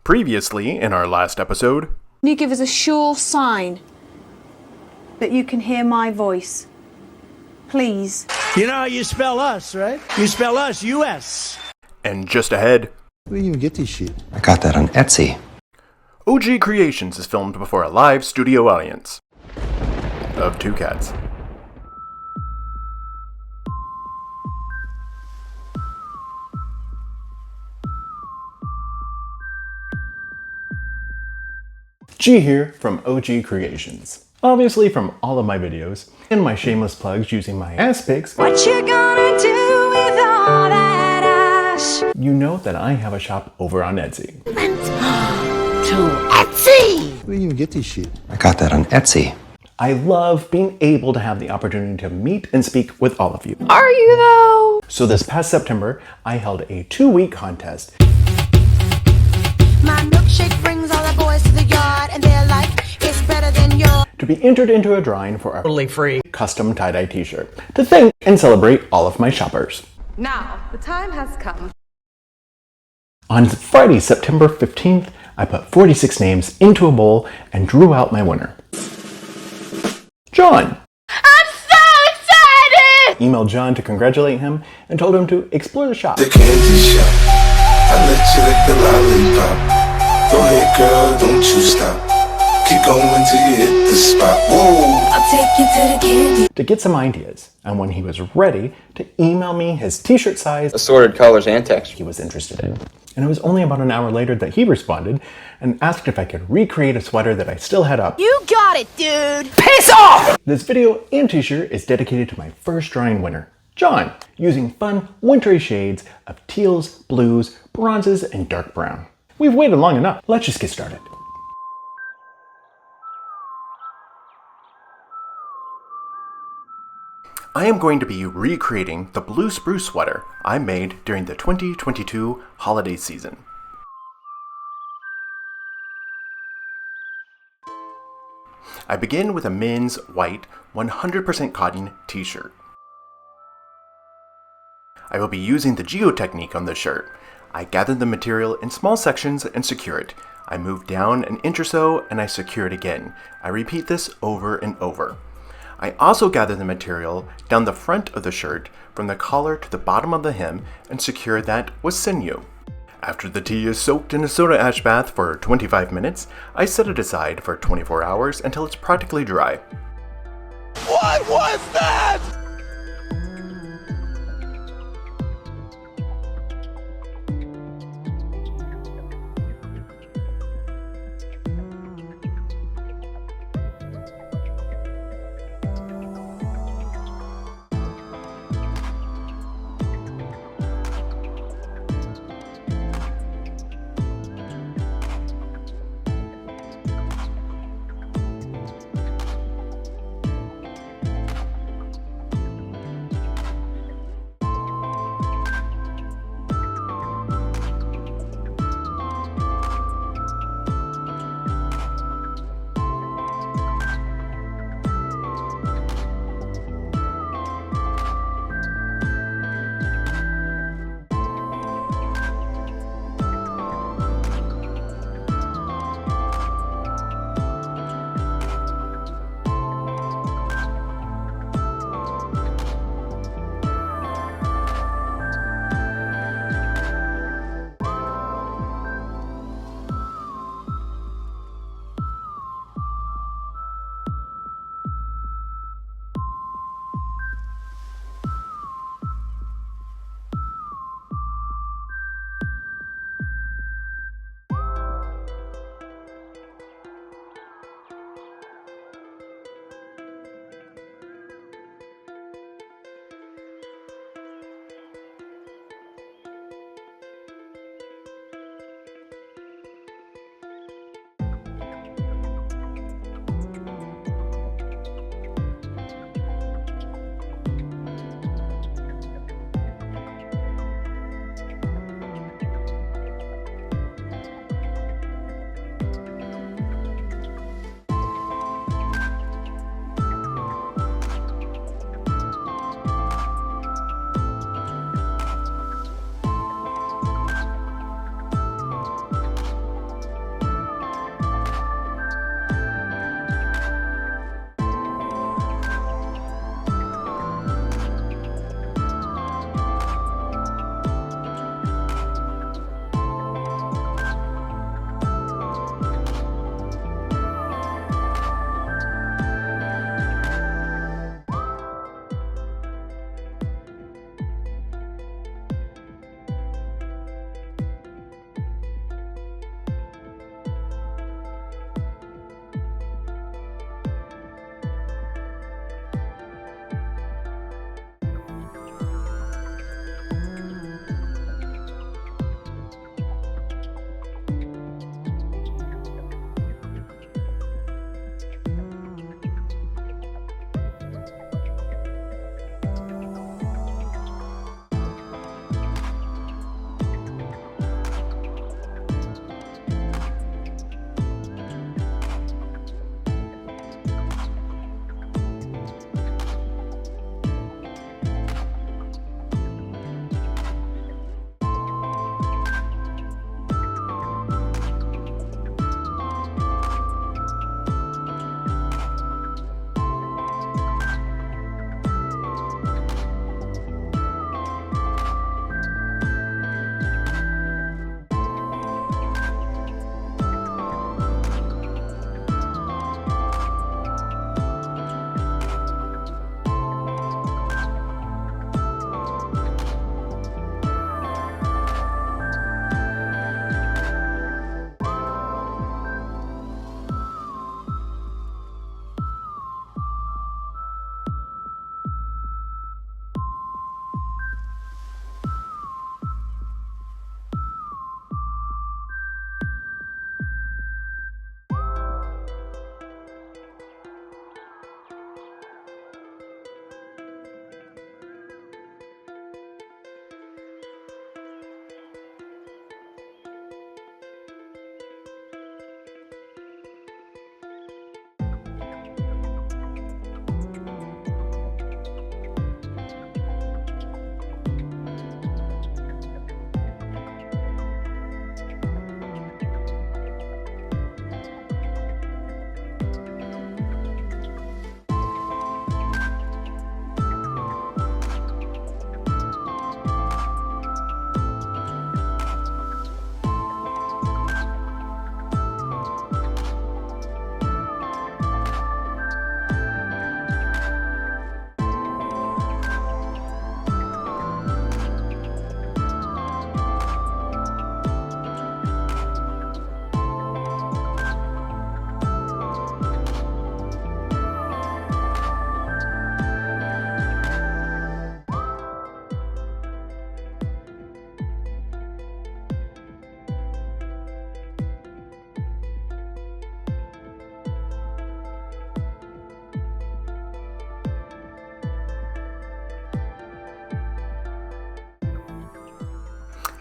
Previously, in our last episode, Can you give us a sure sign that you can hear my voice? Please. You know how you spell us, right? You spell us, U.S. and just ahead, Where do you even get this shit? I got that on Etsy. OG Creations is filmed before a live studio audience of two cats. G here from OG Creations. Obviously from all of my videos and my shameless plugs using my ass pics, What you gonna do with all that ash? you know that I have a shop over on Etsy. Where do you even get this shit? I got that on Etsy. I love being able to have the opportunity to meet and speak with all of you. Are you though? So this past September, I held a 2-week contest My milkshake brings all the boys to the yard and they're like, it's better than yours. to be entered into a drawing for a Totally free. custom tie-dye t-shirt to thank and celebrate all of my shoppers. Now, the time has come. On Friday, September 15th, I put 46 names into a bowl and drew out my winner. John! I'm so excited! Emailed John to congratulate him and told him to explore the shop. The candy shop. I let you lick the lollipop. Go ahead, girl, don't you stop. Keep going till you hit the spot. Whoa. I'll take you to the candy. To get some ideas, and when he was ready, to email me his t-shirt size assorted colors and textures. he was interested in. And it was only about an hour later that he responded and asked if I could recreate a sweater that I still had up. You got it, dude. This video and t-shirt is dedicated to my first drawing winner, John, using fun, wintry shades of teals, blues, bronzes, and dark brown. We've waited long enough. Let's just get started. I am going to be recreating the blue spruce sweater I made during the 2022 holiday season. I begin with a men's white 100% cotton t-shirt. I will be using the Geo Technique on this shirt. I gather the material in small sections and secure it. I move down an inch or so and I secure it again. I repeat this over and over. I also gather the material down the front of the shirt from the collar to the bottom of the hem and secure that with sinew. After the tee is soaked in a soda ash bath for 25 minutes, I set it aside for 24 hours until it's practically dry. What was that?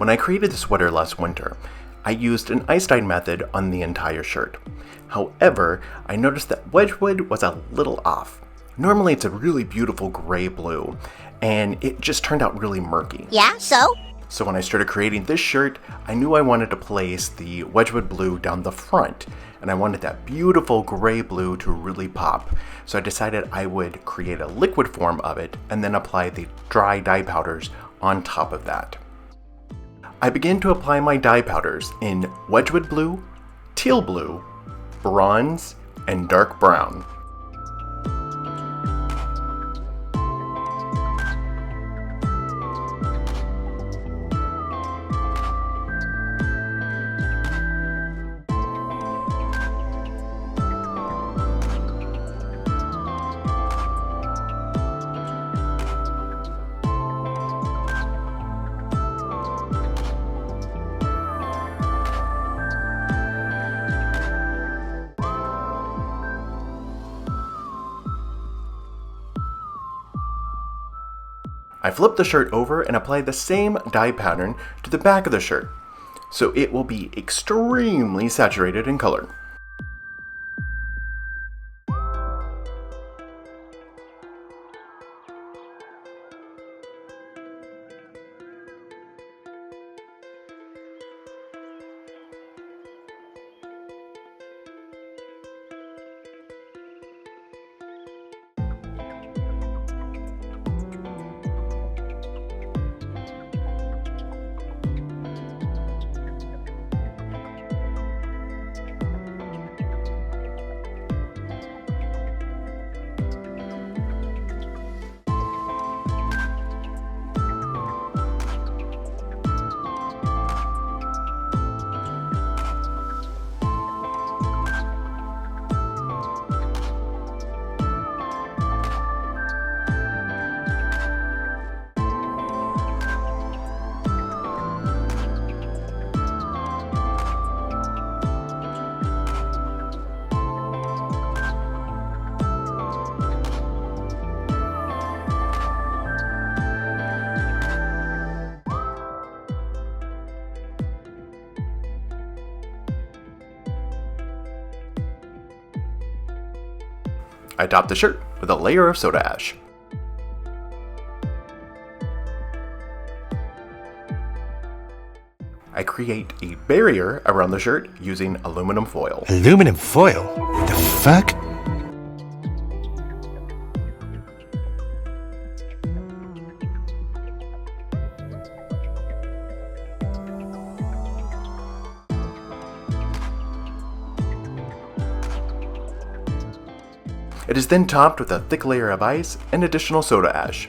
When I created the sweater last winter, I used an ice dye method on the entire shirt. However, I noticed that Wedgewood was a little off. Normally it's a really beautiful gray blue, and it just turned out really murky. Yeah, so? So when I started creating this shirt, I knew I wanted to place the Wedgewood blue down the front, and I wanted that beautiful gray blue to really pop. So I decided I would create a liquid form of it and then apply the dry dye powders on top of that. I began to apply my dye powders in Wedgewood blue, teal blue, bronze, and dark brown. I flipped the shirt over and applied the same dye pattern to the back of the shirt, so it will be extremely saturated in color. I topped the shirt with a layer of soda ash. I create a barrier around the shirt using aluminum foil. Aluminum foil? The fuck? It is then topped with a thick layer of ice and additional soda ash.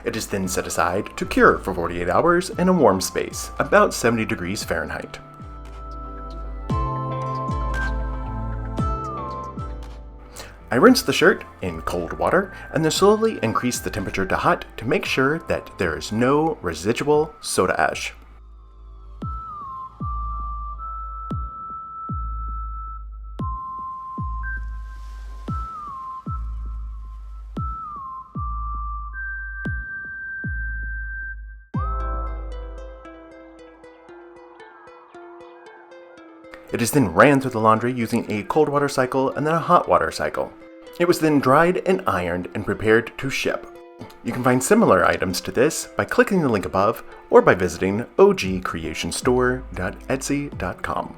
It is then set aside to cure for 48 hours in a warm space, about 70 degrees Fahrenheit. I rinse the shirt in cold water and then slowly increase the temperature to hot to make sure that there is no residual soda ash. It is then ran through the laundry using a cold water cycle and then a hot water cycle. It was then dried and ironed and prepared to ship. You can find similar items to this by clicking the link above or by visiting ogcreationstore.etsy.com.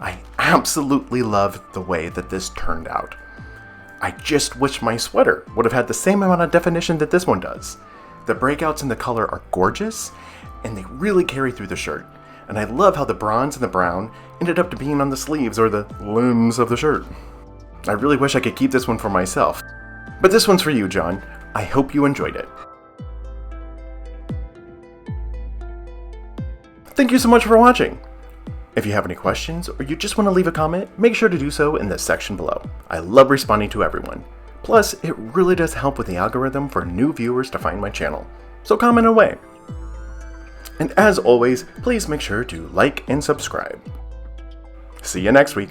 I absolutely loved the way that this turned out. I just wish my sweater would have had the same amount of definition that this one does. The breakouts in the color are gorgeous, and they really carry through the shirt. And I love how the bronze and the brown ended up being on the sleeves or the limbs of the shirt. I really wish I could keep this one for myself. But this one's for you, John. I hope you enjoyed it. Thank you so much for watching. If you have any questions or you just want to leave a comment, make sure to do so in the section below. I love responding to everyone. Plus, it really does help with the algorithm for new viewers to find my channel. So comment away. And as always, please make sure to like and subscribe. See you next week.